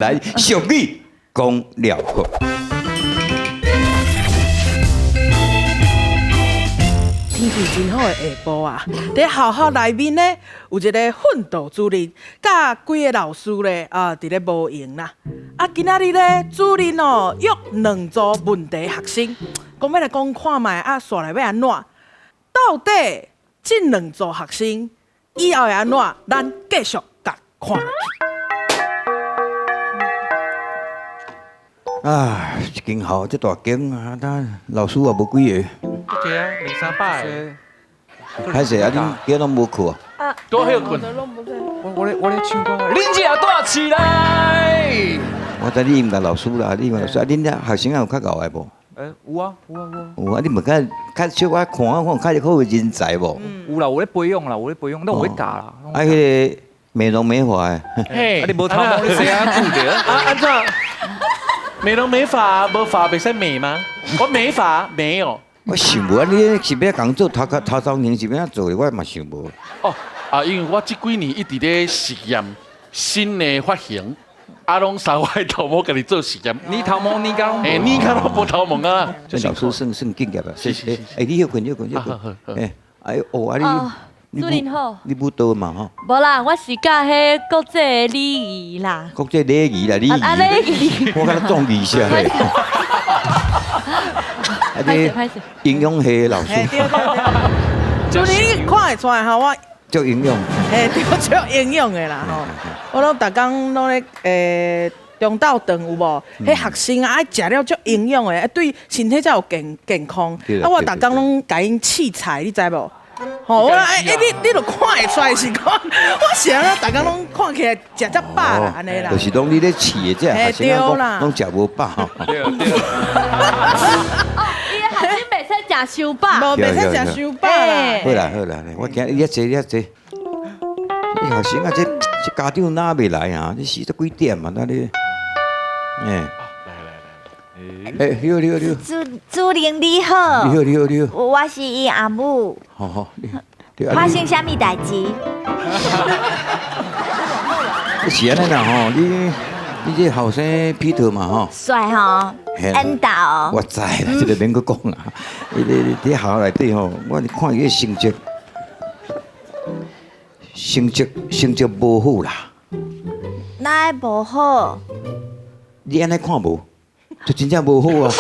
来，俗语讲了后。天气真好的下晡啊，伫校校内面呢，有一个奋斗主任，甲几个老师咧伫咧无闲啦。今仔日咧，主任约两组问题学生，讲要来讲看卖煞来要安怎？到底这两组学生以后会安怎？咱继续甲看落去。啊，一间校这大间啊，咱老师也无几个。对啊，200-300个。歹势啊，恁今日拢无去啊？多休困。我咧唱歌，恁只大起来。我知你毋甲老师啦，你问老师啊，恁遐学生有较贤的无？有啊。有啊，你问较小可看较好的人才无？有啦，有咧培养啦，有咧培养，但有咧教啦。啊，迄个美容美发的，嘿，你无头毛你谁啊顾着？安怎？美容美发无发袂使美吗？我美发没有。我想无啊，你是要共做头型是要怎做的？我嘛想无。因为我这几年一直咧实验新的发型，拢稍微头毛家己做实验。你头毛你讲？你看我无头毛啊？这老师算敬业啊，谢谢。你休困。主任好，你舞蹈嘛吼？无啦，我是教迄国际礼仪啦。国际礼仪啦，礼仪。礼仪。我敢中仪下嘞。歹势。营养系老师。主任你看会出来吼，我足营养。对，足营养的啦吼。我拢逐工拢咧中昼顿有无？迄学生啊，爱食了足营养的，对身体才有健康。我逐工拢甲因试菜，你知无？吼，我你著看会出来是讲，我是啊，逐工拢看起来食足饱啦，安尼啦。就是讲你咧饲的这学生讲，拢食无饱。对。伊个学生袂使食伤饱。无袂使食伤饱啦。好啦，我今日坐。你学生啊，这家长哪袂来啊？你40几点嘛？那你，来，你主任你好。你好。我是伊阿母。好，发生啥物代志？是安尼啦吼，你这后生劈头嘛吼。帅吼，缘投。我知啦，这个免搁讲啦。你伫学校内底吼，我看伊个成绩无好啦。哪会无好？你安尼看无？就真正无好啊！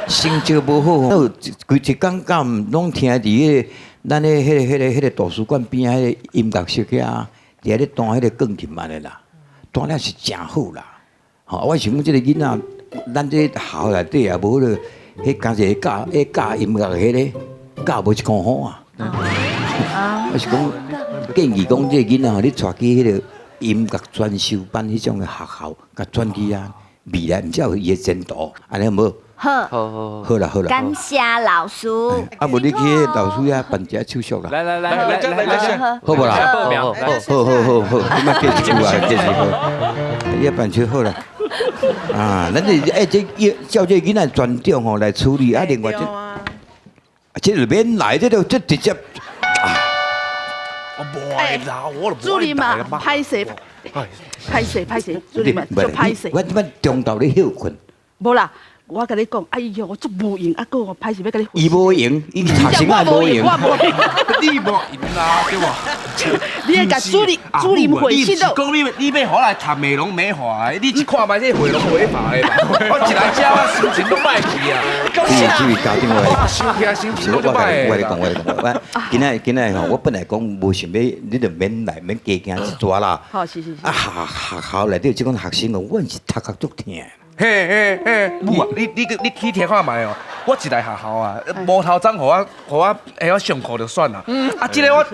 成绩无好，规一天敢拢听伫迄咱的迄个图书馆边啊，迄个音乐室遐，伫咧弹迄个钢琴安尼啦，弹了是真好啦。吼，我想讲即个囡仔，咱这校内底也无了，迄刚才教音乐的迄个教无一公好啊。我是讲建议讲，这个囡仔你带去迄个音乐专修班迄种的学校，甲转去啊，未来毋才有伊的前途，安尼无？好啦。感谢老师。无你去老师遐办一下手续啦。来，好无啦？报名。好，你莫继续好。你办手好啦。啊，咱这叫这囡仔专长吼来处理，另外这就免来，这直接。我无爱啦，我都主任嘛，歹势，主任嘛，就歹势。我即摆中昼咧休困。无啦，我甲你讲，哎哟，我足无用，啊，个歹势要甲你。伊无用，伊学生也无用。你无用啦，对吧？你要甲主任回信咯。讲你要互来读美容美发的，你一看卖这美容美发的吧？我一来遮，我心情都歹去啊。这位家长话，想起来心情都歹。我讲，今仔吼，我本来讲无想要，你就免来，免加惊一抓啦。好，是。啊，学校内底即种学生哦，阮是头壳足疼。嘿，母啊，你去听看卖哦。我一来学校啊，无头章，互我会晓上课就算啦。即个我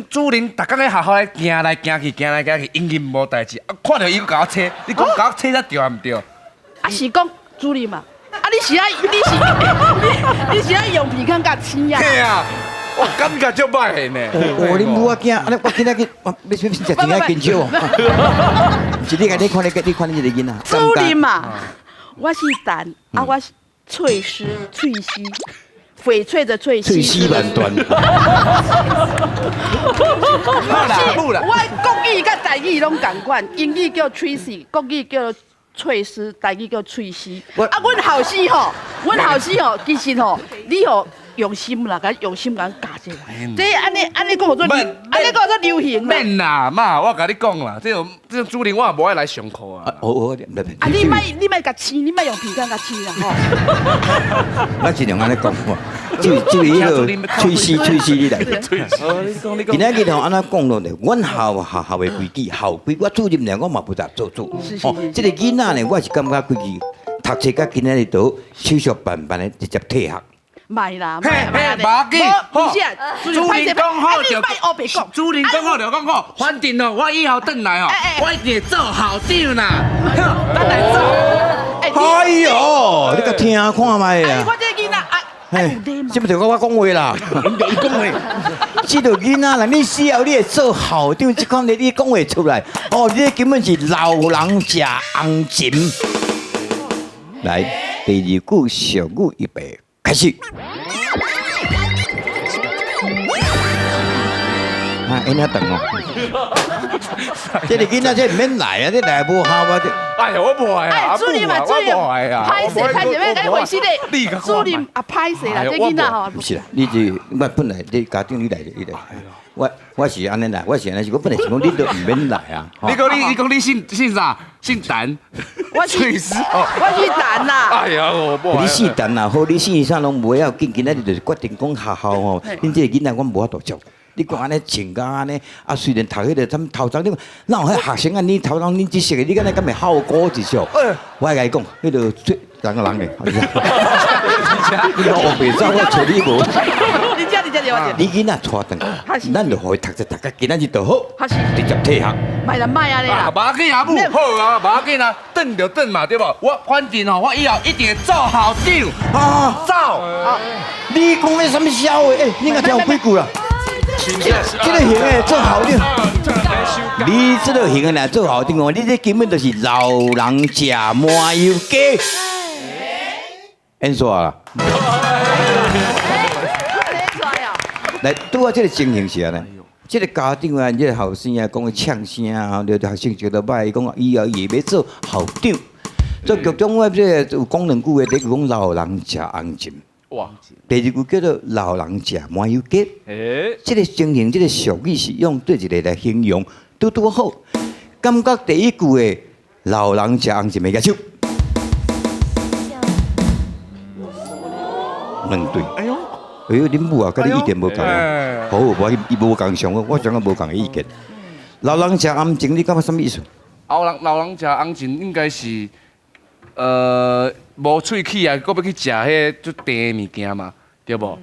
主任逐工喺学校咧行来行去，应该无代志。看到伊佮我扯，你讲甲我扯才对啊，毋对？啊是讲主任嘛，你是用鼻孔甲亲呀？嘿啊，我感觉足歹的呢。你母啊惊，我今仔日要食真爱见笑哦。是你看你这个囡仔。主任嘛，我是蛋，我是翠丝，翡翠的翠，翠丝万段。好啦，母啦。我国语甲台语拢共款，英语叫 Tracy， 国语叫翠丝，台语叫翠丝。我啊，阮后生吼，其实吼，你吼用心啦，甲用心甲教者啦。这安尼讲做，安尼讲做流行啦。免啦，妈，我甲你讲啦，这种主任我也无爱来上课啊。我啊，你莫甲青，你莫用皮干甲青啦吼。我尽量安尼讲话。就迄个吹丝你来。今仔日吼安怎讲落咧？阮校的规矩，校规我主任咧，我嘛不咋做。哦，这个囡仔呢，我是感觉规矩，读册甲今仔日都手续办的直接退学。卖啦，嘿，无要紧，好。主任讲好就黑白讲，主任讲好就讲好，反正哦，我以后转来哦，我一定会做校长啦。咱来做。哎呦，你甲听看卖啊！我这囡仔啊。嘿，是不是我讲话啦？伊讲话，这个囡仔啦，你死后你会做校长，这款你讲话出来，哦，你根本是老人食红钱。来，第二句俗语预备开始。啊，因遐长哦，这个囡仔这唔免来啊，这来无效啊！哎呀，我不爱啊，主任嘛，主任，歹势，要为死咧，主任啊，歹势啦，这囡仔吼。不是啦，你这我本来你家长你来，我是安尼啦，我是安尼是，我本来是讲你都唔免来啊。你讲你姓啥？姓陈。我是陈啦。哎呀，我不爱。你姓陈也好，你姓啥拢无要紧，今仔日就是决定讲学校吼，恁这个囡仔我无法度照顾。你讲安尼穿甲安尼，啊虽然读迄个，他们头章你哪有迄学生啊？你头章恁知识的，你敢若敢会好过一笑？我甲你讲，迄个最人个人嘞，你老白走，我找你无。你这我你囡仔带转，咱就互伊读册读甲今仔日就好，直接退学。卖啦卖啊你啦，无要紧啊，母好啊，无要紧啊，转就转嘛，对无？我反正吼，我以后一定会做校长啊，走。你讲的什么笑话？你若听有几句啦？这个型的做校长，你这个型的来做校长哦，你这根本就是老人吃麻油鸡。安怎啦？来，拄啊，这个情形是安尼。这个家长啊，这个后生啊，讲呛声啊，了学生觉得歹，讲以后也要做校长。做局长我这有讲两句话，第一句讲老人吃红钱。哇！第二句叫做老人吃麻油鸡。这个情形，这个俗语是用对一个来形容，拄好。感觉第一句的老人吃红钱，袂举手。两对。哎呦，恁母啊，跟你意见无共啊？好，我伊无共想，我想个无共的意见。老人吃红钱，你感觉什么意思？老人吃红钱应该是。无喙齿啊，搁要去食迄最甜的物件嘛，对无？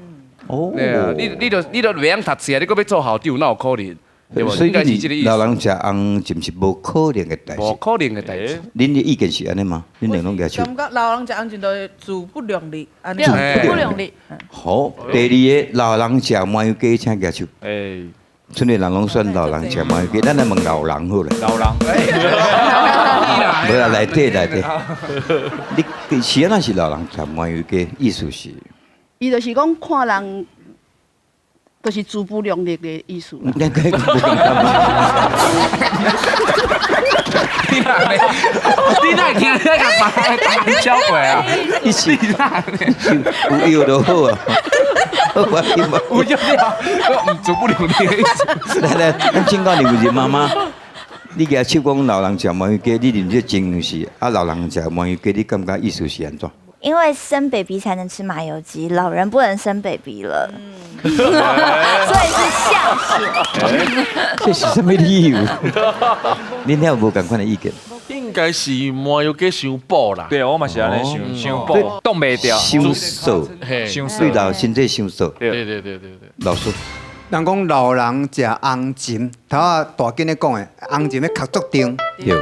哦，对啊，你都袂晓读册啊，你搁要做校长，哪有可能？对无？应该是这个意思。老人食红钱是无可能的代志。无可能的代志。恁的意见是安尼吗？恁两拢举手。感觉老人食红钱都自不量力，安尼。不量力。好，第二个老人食麻油鸡，请举手。村里人拢选老人吃麻油鸡，咱来问老人好了。老人。无啦，内底。你是安那是老人吃麻油鸡，意思是？伊就是讲看人，就是自不量力的意思啦。你该讲你哪听那个白教过啊？你是有就好啊。我听无。有就了，我唔自不量力的意思。来，咱请教你有一妈妈。你举手讲老人吃麻油鸡，你认这情形是啊？老人吃麻油鸡，你感觉意思是安怎？因为生 baby 才能吃麻油鸡，老人不能生 baby 了，所以是孝心。这是什么理由？恁有无共款的意见？应该是麻油鸡伤补啦。对，我嘛是安尼想补，冻袂掉。伤瘦，对老身体伤瘦。对。老师。人讲老人食红钱，头啊大囡仔讲的，红钱要壳足重。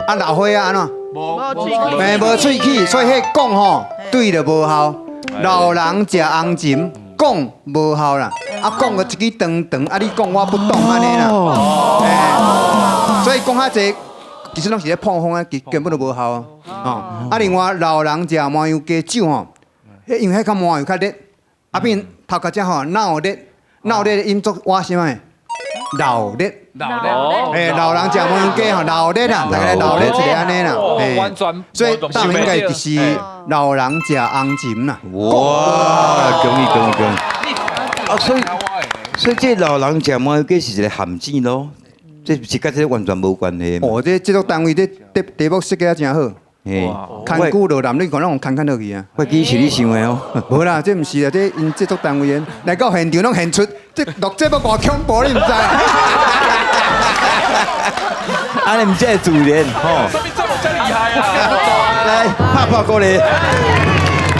啊老岁啊安怎？无喙齿，所以迄讲吼对就无效。老人食红钱，讲无效啦。啊讲个一支长，啊你讲我不懂安尼啦。所以讲较济，其实拢是咧碰风啊，根本就无效啊。啊另外老人食麻油鸡酒吼，因为迄个麻油较热，啊变头壳只吼闹热的音作我什么？老热。老人食糜鸡吼，老热啦，大概老热一个安尼啦，完全所以当应该就是老人食红鲟啦。哇，恭喜！啊，所以这老人食糜鸡是一个陷阱咯，这是跟这完全无关系。哦，这制作单位这题目设计啊真好，嘿，看久落难，你可能看落去啊。我记是你想的哦。无啦，这毋是啦，这因制作单位来到现场拢现出，这录这要偌恐怖，你毋知啊？啊，你唔这自然吼，什么这么厉害啊？来拍过来。